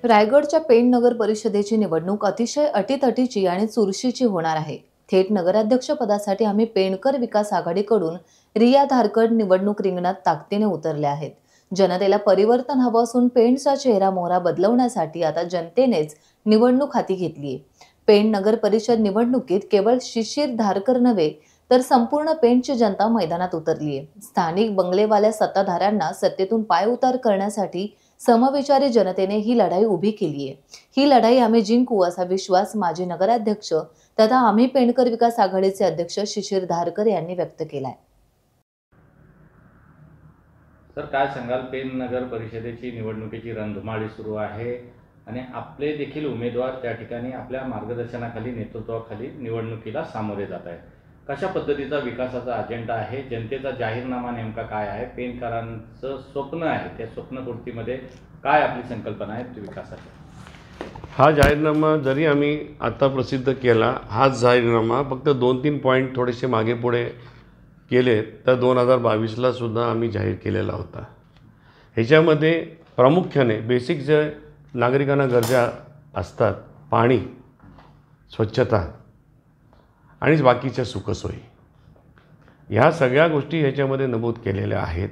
रायगडच्या पेण नगर परिषदेची निवडणूक अतिशय अटीतटीची आणि चुरशीची होणार आहे। थेट नगराध्यक्ष पदासाठी आम्ही पेणकर विकास आघाडीकडून रिया धारकड निवडणूक रिंगणात ताकदीने उतरले आहेत। जनतेला परिवर्तन हवं असून पेणचा चेहरा मोहरा बदलवण्यासाठी आता जनतेनेच निवडणूक हाती घेतली आहे। पेण नगर परिषद निवडणुकीत केवळ शिशिर धारकर नव्हे तर संपूर्ण पेणची जनता मैदानात उतरली आहे। स्थानिक बंगलेवाल्या सत्ताधाऱ्यांना सत्तेतून पायउतार करण्यासाठी समविचारी जनतेने ही लढाई उभी केली आहे। ही लढाई आम्ही जिंकू असा विश्वास माजी नगराध्यक्ष तथा आम्ही पेणकर विकास आघाडीचे अध्यक्ष शिशिर धारकर यांनी व्यक्त केलाय। सर, काय सांगाल? पेण नगर परिषदेची निवडणुकीची रणधुमाळी सुरू आहे आणि आपले देखील उमेदवार त्या ठिकाणी आपल्या मार्गदर्शनाखाली नेतृत्वाखाली निवडणुकीला सामोरे जात आहेत। कशा पद्धतीचा विकासाचा अजेंडा आहे? जनतेचा जाहीरनामा नेमका काय आहे? पेणकरांचं स्वप्न आहे, त्या स्वप्नपूर्तीमध्ये काय आपली संकल्पना आहे विकासाची? हा जाहीरनामा जरी आम्ही आता प्रसिद्ध केला, हाच जाहीरनामा फक्त 2-3 पॉईंट थोडेसे मागे पुढे केले तर 2022ला सुद्धा आम्ही जाहीर केलेला होता। ह्याच्यामध्ये प्रामुख्याने बेसिक जे नागरिकांना गरजा असतात, पाणी, स्वच्छता आणि बाकीच्या सुखसोयी, ह्या सगळ्या गोष्टी ह्याच्यामध्ये नमूद केलेल्या आहेत।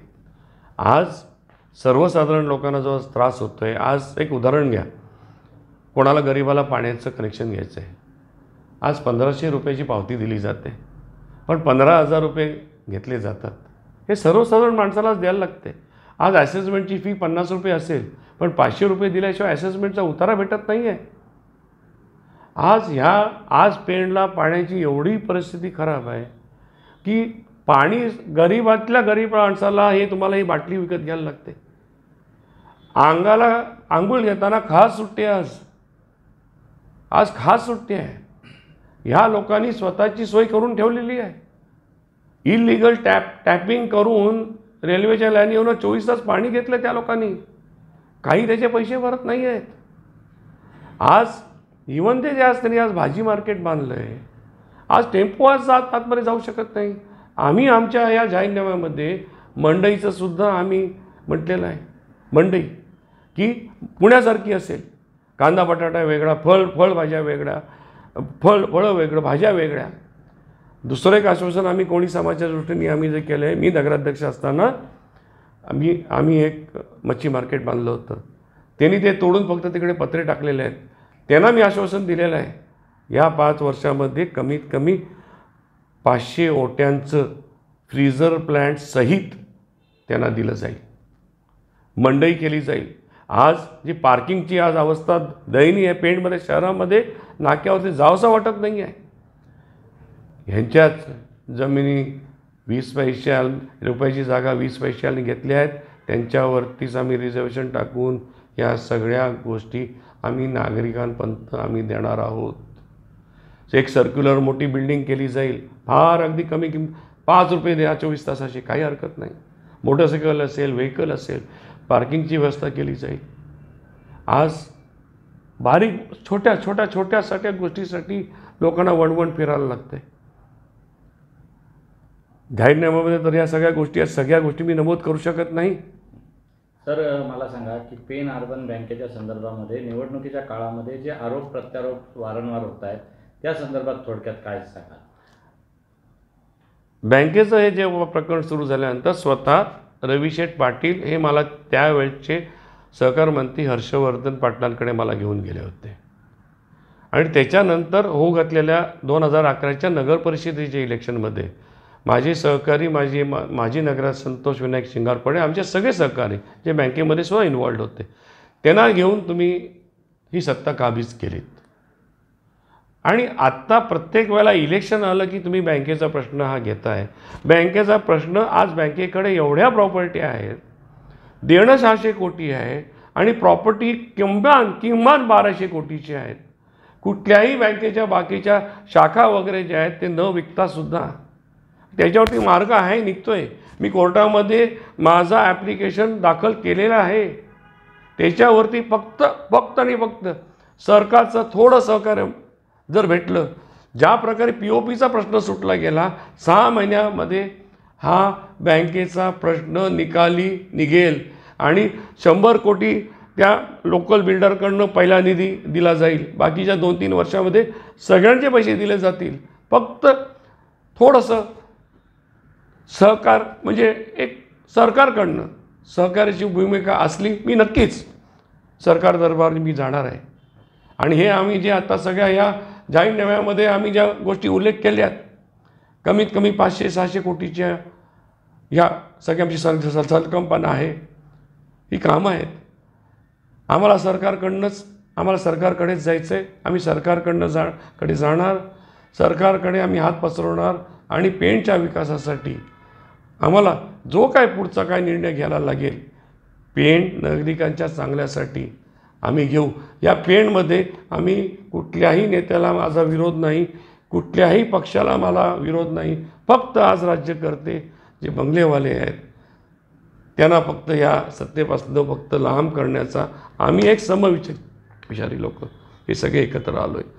आज सर्वसाधारण लोकांना जो त्रास होतो आहे, आज एक उदाहरण घ्या, कोणाला गरीबाला पाण्याचं कनेक्शन घ्यायचं आहे, आज 1500 रुपयाची पावती दिली जाते, पण 15,000 रुपये घेतले जातात। हे सर्वसाधारण माणसालाच द्यायला लागते। आज असेसमेंटची फी 50 रुपये असेल, पण 500 रुपये दिल्याशिवाय असेसमेंटचा उतारा भेटत नाही आहे। आज पेणला पाण्याची एवढी परिस्थिती खराब आहे की पाणी गरीबातल्या गरीब माणसाला हे तुम्हाला ही बाटली विकत घ्यायला लागते। अंगाला आंघोळ घेताना खास सुट्टी आज खास सुट्टी आहे। ह्या लोकांनी स्वतःची सोय करून ठेवलेली आहे। इलिगल टॅपिंग करून रेल्वेच्या लाईनीवरून 24 तास पाणी घेतलं त्या लोकांनी, काही त्याचे पैसे भरत नाही आहेत। आज इवन ते जे असताना आज भाजी मार्केट बांधलं आहे, आज टेम्पो आज आतमध्ये जाऊ शकत नाही। आम्ही आमच्या या जाहीरनाम्यामध्ये मंडईचं सुद्धा आम्ही म्हटलेलं आहे, मंडई की पुण्यासारखी असेल, कांदा बटाटा वेगळा, फळभाज्या वेगळ्या, फळं वेगळं, भाज्या वेगळ्या। दुसरं एक आश्वासन आम्ही कोणी समाजाच्या दृष्टीने आम्ही जे केलं आहे, मी नगराध्यक्ष असताना आम्ही एक मच्छी मार्केट बांधलं होतं, त्यांनी ते तोडून फक्त तिकडे पत्रे टाकलेले आहेत। त्यांना मी आश्वासन दिलेलं आहे, या 5 वर्षामध्ये कमीत कमी 500 ओट्यांचं फ्रीजर प्लॅन्ट सहित त्यांना दिलं जाईल, मंडई केली जाईल। आज जी पार्किंगची आज अवस्था दयनीय आहे पेणमध्ये, शहरामध्ये नाक्यावरती जावंसं वाटत नाही आहे। ह्यांच्याच जमिनी 20 रुपयाची जागा 20 पैशांनी घेतल्या आहेत, त्यांच्यावरतीच आम्ही रिझर्वेशन टाकून या सगळ्या गोष्टी आम्ही नागरिकांपर्यंत आम्ही देणार आहोत। एक सर्क्युलर मोठी बिल्डिंग केली जाईल, फार अगदी कमी किंमत 5 रुपये द्या 24 तासाची, काही हरकत नाही। मोटरसायकल असेल, व्हेकल असेल, पार्किंगची व्यवस्था केली जाईल। आज बारीक छोट्या गोष्टीसाठी लोकांना वणवण फिरायला लागते। जाहीरनाम्यामध्ये तर या सगळ्या गोष्टी मी नमूद करू शकत नाही। सर, मला सांगा की पेण अर्बन बँकेच्या संदर्भामध्ये निवडणुकीच्या काळामध्ये जे आरोप प्रत्यारोप वारंवार होत आहेत, त्या संदर्भात थोडक्यात काय सांगाल? बँकेचं हे जे प्रकरण सुरू झाल्यानंतर स्वतः रविशेठ पाटील हे मला त्यावेळचे सहकार मंत्री हर्षवर्धन पाटलांकडे मला घेऊन गेले होते आणि त्याच्यानंतर घातलेल्या 2011च्या नगर परिषदेच्या इलेक्शनमध्ये माझे सहकारी माजी नगराध्यक्ष संतोष विनायक शिंगारपडे, आमचे सगळे सहकारी जे बँकेमध्ये सुद्धा इन्वॉल्ड होते, त्यांना घेऊन तुम्ही ही सत्ता काबीज केलीत। आणि आत्ता प्रत्येक वेळेला इलेक्शन आलं की तुम्ही बँकेचा प्रश्न हा घेताय। बँकेचा प्रश्न, आज बँकेकडे एवढ्या प्रॉपर्टी आहेत, देणं 600 कोटी आहे आणि प्रॉपर्टी किमान 1200 कोटीची आहेत। कुठल्याही बँकेच्या बाकीच्या शाखा वगैरे जे आहेत ते न विकतासुद्धा त्याच्यावरती मार्ग आहे, निघतोय। मी कोर्टामध्ये माझा ॲप्लिकेशन दाखल केलेला आहे, त्याच्यावरती फक्त सरकारचं थोडं सहकार्य जर भेटलं, ज्या प्रकारे POPचा प्रश्न सुटला गेला, 6 महिन्यामध्ये हा बँकेचा प्रश्न निकाली निघेल आणि 100 कोटी त्या लोकल बिल्डरकडनं पहिला निधी दिला जाईल, बाकीच्या 2-3 वर्षामध्ये सगळ्यांचे पैसे दिले जातील. फक्त थोडंसं सहकार म्हणजे एक सरकारकडनं सहकार्याची भूमिका असली, मी नक्कीच सरकार दरबारी मी जाणार आहे. आणि हे आम्ही जे आता सगळ्या या जाहीरनाम्यामध्ये आम्ही ज्या गोष्टी उल्लेख केल्यात, कमीत कमी 500-600 कोटीच्या ह्या सगळ्या आमची संकल्पना आहे, ही कामं आहेत. आम्हाला सरकारकडेच जायचं आहे. आम्ही सरकारकडे जाणार, सरकारकडे आम्ही हात पसरवणार आणि पेणच्या विकासासाठी आम्हाला जो काय पुढचा काय निर्णय घ्यायला लागेल, पेण नागरिकांच्या चांगल्यासाठी आम्ही घेऊ. या पेणमध्ये आम्ही कुठल्याही नेत्याला माझा विरोध नाही, कुठल्याही पक्षाला मला विरोध नाही. फक्त आज राज्यकर्ते जे बंगलेवाले आहेत त्यांना फक्त या सत्तेपासून फक्त लांब करण्याचा आम्ही एक समविचारी लोक हे सगळे एकत्र आलो आहे.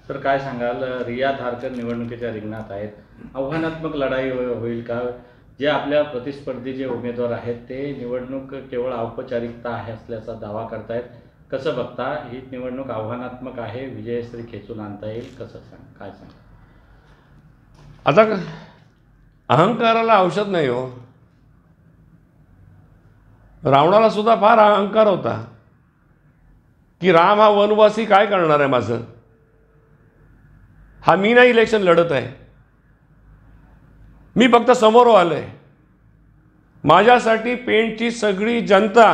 तर काय सांगाल, रिया धारकर निवडणुकीच्या रिंगणात आहेत, आव्हानात्मक लढाई होईल का? जे आपल्या प्रतिस्पर्धी जे उमेदवार आहेत ते निवडणूक केवळ औपचारिकता आहे असल्याचा दावा करतायत. कसं बघता? ही निवडणूक आव्हानात्मक आहे, विजयश्री खेचून आणता येईल कसं काय सांगा? आता अहंकाराला औषध नाही हो. रावणाला सुद्धा फार अहंकार होता की राम हा वनवासी काय करणार आहे माझं, हा मी नाही इलेक्शन लढत आहे, मी फक्त समोर आलो आहे, माझ्यासाठी पेणची सगळी जनता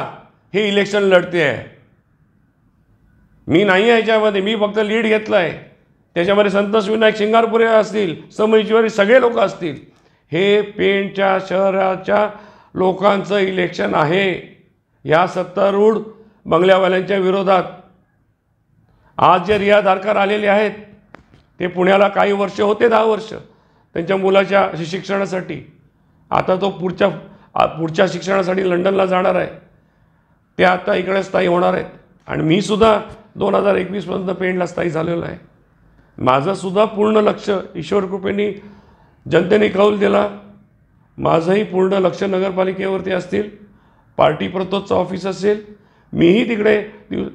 हे इलेक्शन लढते आहे, मी नाही आहे याच्यामध्ये, मी फक्त लीड घेतला आहे. त्याच्यामध्ये संतोष विनायक शिंगारपुरे असतील, समईश्वरी सगळे लोक असतील, हे पेणच्या शहराच्या लोकांचं इलेक्शन आहे. या सत्तारूढ बंगल्यावाल्यांच्या विरोधात आज जे रिया धारकर आलेले आहेत ते पुण्याला काही वर्ष होते, 10 वर्ष त्यांच्या मुलाच्या शिक्षणासाठी. आता तो पुढच्या शिक्षणासाठी लंडनला जाणार आहे. ते आता इकडे स्थायी होणार आहेत. आणि मी सुद्धा 2021पर्यंत पेणला स्थायी झालेलो आहे. माझंसुद्धा पूर्ण लक्ष ईश्वरकृपेने जनतेने कौल दिला. माझंही पूर्ण लक्ष नगरपालिकेवरती असतील, पार्टी प्रतोदचं ऑफिस असेल, मीही तिकडे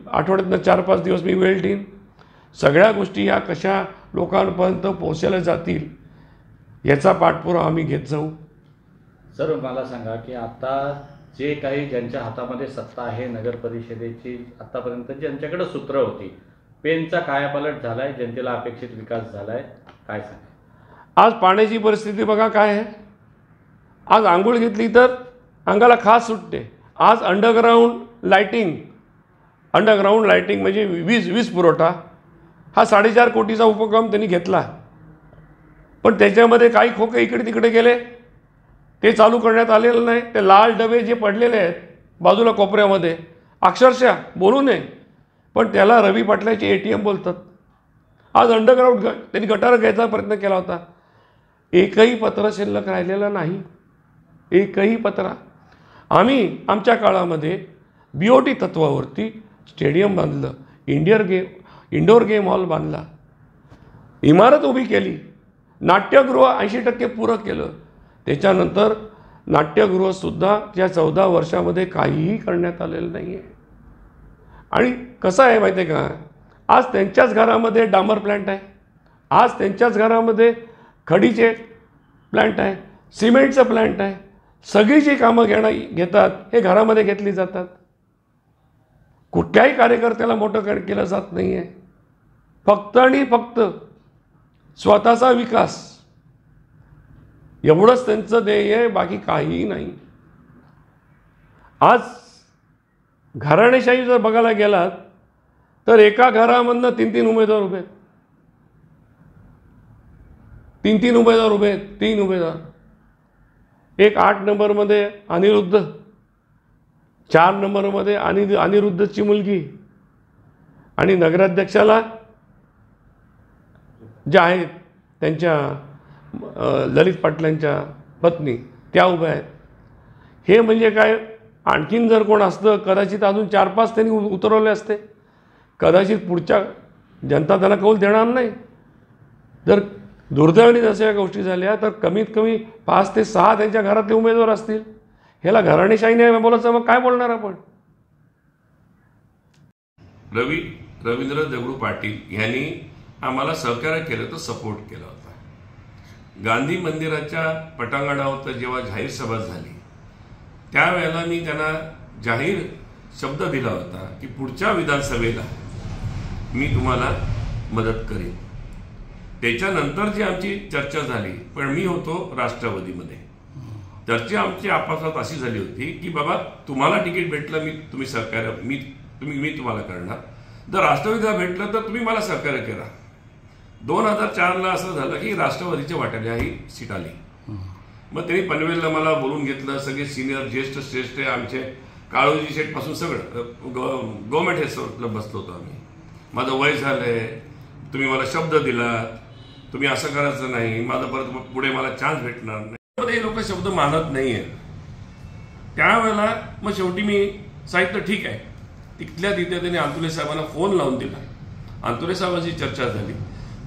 आठवड्यातनं 4-5 दिवस मी वेळ देईन. सगळ्या गोष्टी या कशा लोकांपर्यंत पोहोचल्या जातील याचा पाठपुरावा आम्ही घेत जाऊ. सर मला सांगा की आता जे काही ज्यांच्या हातामध्ये सत्ता आहे नगर परिषदेची, आतापर्यंत ज्यांच्याकडे सूत्र होती, पेनचा कायापालट झाला आहे, जनतेला अपेक्षित विकास झाला आहे, काय सांगा? आज पाण्याची परिस्थिती बघा काय आहे. आज आंघोळ घेतली तर अंगाला खास सुटते. आज अंडरग्राऊंड लाईटिंग म्हणजे वीज पुरवठा हा 4.5 कोटीचा उपक्रम त्यांनी घेतला. पण त्याच्यामध्ये काही खोके इकडे तिकडे गेले, ते चालू करण्यात आलेलं नाही. ते लाल डबे जे पडलेले आहेत बाजूला कोपऱ्यामध्ये, अक्षरशः बोलू नये पण त्याला रवी पाटलाचे ATM बोलतात. आज अंडरग्राऊंड त्यांनी गटार घ्यायचा प्रयत्न केला होता, एकही पत्र शिल्लक राहिलेलं नाही, एकही पत्र. आम्ही आमच्या काळामध्ये BOT तत्वावरती स्टेडियम बांधलं, इंडोर गेम हॉल बांधला, इमारत उभी केली, नाट्यगृह 80% पुरं केलं. त्याच्यानंतर नाट्यगृहसुद्धा त्या 14 वर्षामध्ये काहीही करण्यात आलेलं नाही आहे. आणि कसं आहे माहिती आहे का, आज त्यांच्याच घरामध्ये डांबर प्लॅन्ट आहे, आज त्यांच्याच घरामध्ये खडीचे प्लॅन्ट आहे, सिमेंटचं प्लॅन्ट आहे. सगळी जी कामं घेतात हे घरामध्ये घेतली जातात. कुठल्याही कार्यकर्त्याला मोठं केलं जात नाही आहे. फक्त आणि फक्त स्वतःचा विकास एवढंच त्यांचं ध्येय आहे, बाकी काहीही नाही. आज घराणेशाही जर बघायला गेलात तर एका घरामधनं 3 उमेदवार उभे आहेत, 3 उमेदवार उभे आहेत, 3 उमेदवार. एक 8 नंबरमध्ये अनिरुद्ध, 4 नंबरमध्ये अनिरुद्धची मुलगी, आणि नगराध्यक्षाला ज्या आहेत त्यांच्या ललित पाटलांच्या पत्नी त्या उभ्या आहेत. हे म्हणजे काय, आणखीन जर कोण असतं कदाचित अजून 4-5 त्यांनी उतरवले असते. कदाचित पुढच्या जनता त्यांना कौल देणार नाही. जर दुर्दैवाने जशा गोष्टी झाल्या तर कमीत कमी 5 ते 6 त्यांच्या घरातले उमेदवार असतील. ह्याला घराणेशाही नाही बोलायचं, मग काय बोलणार आपण? रवींद्र दगडू पाटील यांनी आम्हाला सहकार्य केलं, तर सपोर्ट केला होता. गांधी मंदिराच्या पटांगणावर जेव्हा जाहीर सभा झाली त्यावेळेला मी त्यांना जाहीर शब्द दिला होता की पुढच्या विधानसभेला मी तुम्हाला मदत करेन. त्याच्यानंतर जी आमची चर्चा झाली, पण मी होतो राष्ट्रवादीमध्ये. चर्चा आमची आपसात अशी झाली होती की बाबा तुम्हाला तिकीट भेटलं तुम्ही सहकार्य मी तुम्हाला करणार, जर राष्ट्रवादीला भेटलं तर तुम्ही मला सहकार्य करा. 2004ला असं झालं की राष्ट्रवादीच्या वाट्याला ही सीट आली. मग त्यांनी पनवेलला मला बोलून घेतलं. सगळे सिनियर ज्येष्ठ श्रेष्ठ आमचे काळोजी शेठ पासून सगळं गव्हर्नमेंट हेल्थला बसलो होतो आम्ही. माझं वय झालंय, तुम्ही मला शब्द दिलात, तुम्ही असं करायचं नाही, माझं परत पुढे मला चान्स भेटणार नाही. हे लोक शब्द मानत नाहीये. त्यावेळेला मग शेवटी मी सांगितलं ठीक आहे. तिथल्या तिथे त्यांनी अंतुले साहेबांना फोन लावून दिला. अंतुले साहेबांची चर्चा झाली,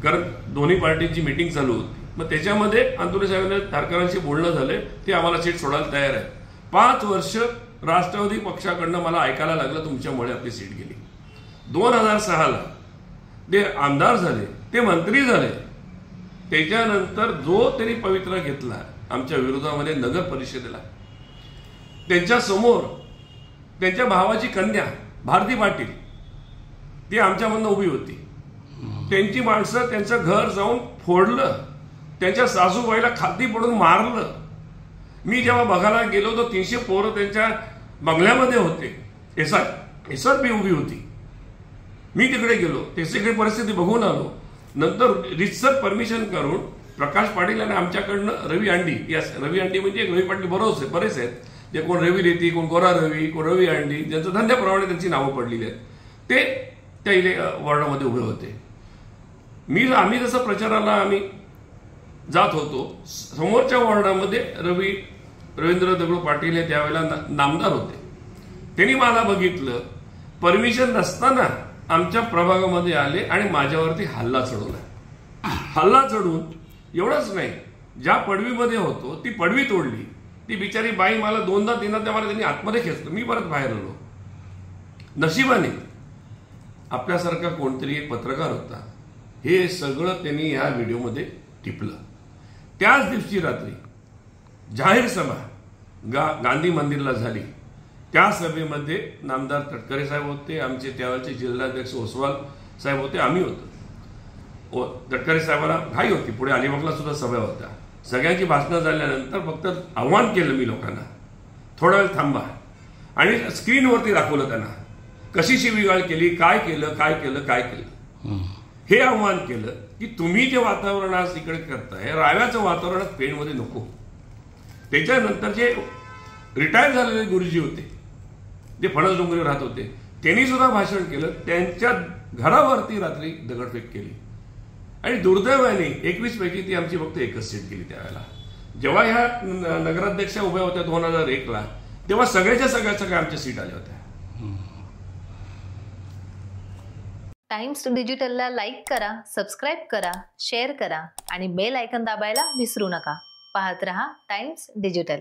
कारण दोन्ही पार्टीची मीटिंग चालू होती. मग त्याच्यामध्ये अंतुले साहेबांना धारकरांशी बोलणं झालं, ते आम्हाला सीट सोडायला तयार आहे. 5 वर्ष राष्ट्रवादी पक्षाकडनं मला ऐकायला लागलं तुमच्यामुळे आपली सीट गेली. 2006ला ते आमदार झाले, ते मंत्री झाले. त्याच्यानंतर जो त्यांनी पवित्रा घेतला आमच्या विरोधामध्ये नगर परिषदेला, त्यांच्या समोर त्यांच्या भावाची कन्या भारती पाटील ती आमच्यामधनं उभी होती. त्यांची माणसं त्यांचं घर जाऊन फोडलं, त्यांच्या सासूबाईला खादी पडून मारलं. मी जेव्हा बघायला गेलो तर 300 पोरं त्यांच्या बंगल्यामध्ये होते. SRP उभी होती. मी तिकडे गेलो, त्याची परिस्थिती बघून आलो. नंतर रितसर परमिशन करून प्रकाश पाटील आणि आमच्याकडनं रवी अंडी म्हणजे रवी पाटील बरेच आहेत, जे कोण रवी रेती, कोण गोरा रवी, कोण रवी अंडी, ज्यांचं धंद्याप्रमाणे त्यांची नावं पडलेली आहेत, ते त्या वॉर्डामध्ये उभे होते. आम्ही जसं प्रचाराला आम्ही जात होतो, समोरच्या वॉर्डामध्ये रवींद्र दगडू पाटील हे त्यावेळेला नामदार होते. त्यांनी मला बघितलं, परमिशन नसताना आमच्या प्रभागामध्ये आले आणि माझ्यावरती हल्ला चढवला. हल्ला चढवून एवढंच नाही, ज्या पडवीमध्ये होतो ती पडवी तोडली. ती बिचारी बाई मला 2दा-3दा त्याला त्यांनी आतमध्ये खेचलं. मी परत बाहेर आलो. नशिबाने आपल्यासारखा कोणतरी एक पत्रकार होता. हे सगळं त्यांनी ह्या व्हिडिओमध्ये टिपलं. त्याच दिवशी रात्री जाहीर सभा गांधी मंदिरला झाली. त्या सभेमध्ये नामदार तटकरे साहेब होते, आमचे त्यावेळचे जिल्हाध्यक्ष ओसवाल साहेब होते, आम्ही होतो. तटकरे साहेबांना घाई होती, पुढे अलिबागला सुद्धा सभा होत्या. सगळ्यांची भाषणं झाल्यानंतर फक्त आव्हान केलं मी लोकांना, थोडा वेळ थांबा, आणि स्क्रीनवरती दाखवलं त्यांना कशी शिवीगाळ केली, काय केलं. हे आव्हान केलं की तुम्ही जे वातावरण आज इकडे करताय, राव्याचं वातावरण पेणमध्ये नको. त्याच्यानंतर जे रिटायर झालेले गुरुजी होते, जे फणस डोंगरीवर राहत होते, त्यांनी सुद्धा भाषण केलं. त्यांच्या घरावरती रात्री दगडफेक केली आणि दुर्दैवाने 21 पैकी ती आमची फक्त एकच सीट गेली. त्यावेळेला जेव्हा ह्या नगराध्यक्षा उभ्या होत्या 2001ला, तेव्हा सगळ्या आमच्या सीट आल्या होत्या. टाइम्स डिजिटलला लाईक करा, सबस्क्राईब करा, शेअर करा आणि बेल आयकॉन दाबायला विसरू नका. पाहत रहा टाइम्स डिजिटल.